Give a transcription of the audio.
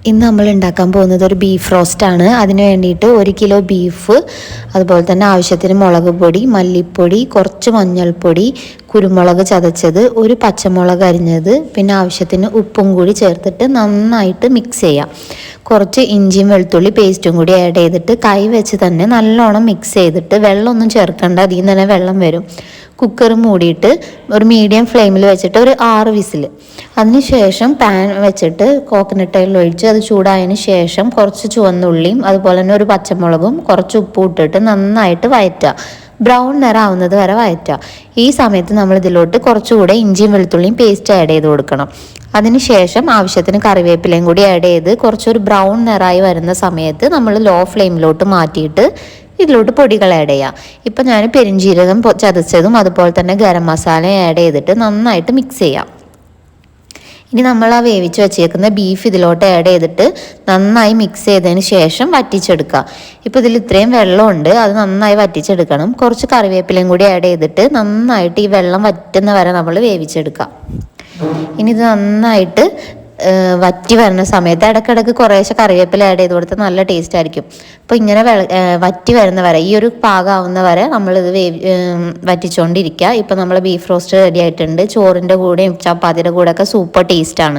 ഇന്ന് നമ്മൾ ഉണ്ടാക്കാൻ പോകുന്നത് ഒരു ബീഫ് റോസ്റ്റാണ്. അതിന് വേണ്ടിയിട്ട് 1 കിലോ ബീഫ്, അതുപോലെ തന്നെ ആവശ്യത്തിന് മുളക് പൊടി, മല്ലിപ്പൊടി, കുറച്ച് മഞ്ഞൾപ്പൊടി, കുരുമുളക് ചതച്ചത്, ഒരു പച്ചമുളക് അരിഞ്ഞത്, പിന്നെ ആവശ്യത്തിന് ഉപ്പും കൂടി ചേർത്തിട്ട് നന്നായിട്ട് മിക്സ് ചെയ്യാം. കുറച്ച് ഇഞ്ചിയും വെളുത്തുള്ളി പേസ്റ്റും കൂടി ആഡ് ചെയ്തിട്ട് കൈ വെച്ച് തന്നെ നല്ലോണം മിക്സ് ചെയ്തിട്ട്, വെള്ളമൊന്നും ചേർക്കേണ്ട, അതിൽ നിന്ന് തന്നെ വെള്ളം വരും. കുക്കർ മൂടിയിട്ട് ഒരു മീഡിയം ഫ്ലെയിമിൽ വെച്ചിട്ട് ഒരു 6 വിസിൽ. അതിനുശേഷം പാൻ വെച്ചിട്ട് കോക്കനട്ട് ഓയിൽ ഒഴിച്ച് അത് ചൂടായതിന് ശേഷം കുറച്ച് ചുവന്നുള്ളിയും അതുപോലെ തന്നെ ഒരു പച്ചമുളകും കുറച്ച് ഉപ്പും ഇട്ടിട്ട് നന്നായിട്ട് വഴറ്റുക. ബ്രൗൺ നിറാവുന്നത് വരെ വഴറ്റുക. ഈ സമയത്ത് നമ്മൾ ഇതിലോട്ട് കുറച്ചുകൂടെ ഇഞ്ചിയും വെളുത്തുള്ളിയും പേസ്റ്റ് ആഡ് ചെയ്ത് കൊടുക്കണം. അതിനുശേഷം ആവശ്യത്തിന് കറിവേപ്പിലയും കൂടി ആഡ് ചെയ്ത് കുറച്ചൊരു ബ്രൗൺ നിറായി വരുന്ന സമയത്ത് നമ്മൾ ലോ ഫ്ലെയിമിലോട്ട് മാറ്റിയിട്ട് ഇതിലോട്ട് പൊടികൾ ആഡ് ചെയ്യാം. ഇപ്പം ഞാൻ പെരിഞ്ജീരകം ചതച്ചതും അതുപോലെ തന്നെ ഗരം മസാല ആഡ് ചെയ്തിട്ട് നന്നായിട്ട് മിക്സ് ചെയ്യാം. ഇനി നമ്മൾ ആ വേവിച്ച് വെച്ചേക്കുന്ന ബീഫ് ഇതിലോട്ട് ആഡ് ചെയ്തിട്ട് നന്നായി മിക്സ് ചെയ്തതിന് ശേഷം വറ്റിച്ചെടുക്കുക. ഇപ്പോൾ ഇതിൽ ഇത്രയും വെള്ളമുണ്ട്, അത് നന്നായി വറ്റിച്ചെടുക്കണം. കുറച്ച് കറിവേപ്പിലയും കൂടി ആഡ് ചെയ്തിട്ട് നന്നായിട്ട് ഈ വെള്ളം വറ്റുന്ന വരെ നമ്മൾ വേവിച്ചെടുക്കുക. ഇനി ഇത് നന്നായിട്ട് വറ്റി വരുന്ന സമയത്ത് ഇടയ്ക്കിടയ്ക്ക് കുറേശ്ശെ കറിവേപ്പില ആഡ് ചെയ്ത് കൊടുത്താൽ നല്ല ടേസ്റ്റ് ആയിരിക്കും. അപ്പോൾ ഇങ്ങനെ വറ്റി വരുന്ന വരെ, ഈ ഒരു പാകമാവുന്ന വരെ നമ്മളിത് വറ്റിച്ചുകൊണ്ടിരിക്കുക. ഇപ്പോൾ നമ്മൾ ബീഫ് റോസ്റ്റ് റെഡി ആയിട്ടുണ്ട്. ചോറിൻ്റെ കൂടെയും ചപ്പാത്തിയുടെ കൂടെയൊക്കെ സൂപ്പർ ടേസ്റ്റാണ്.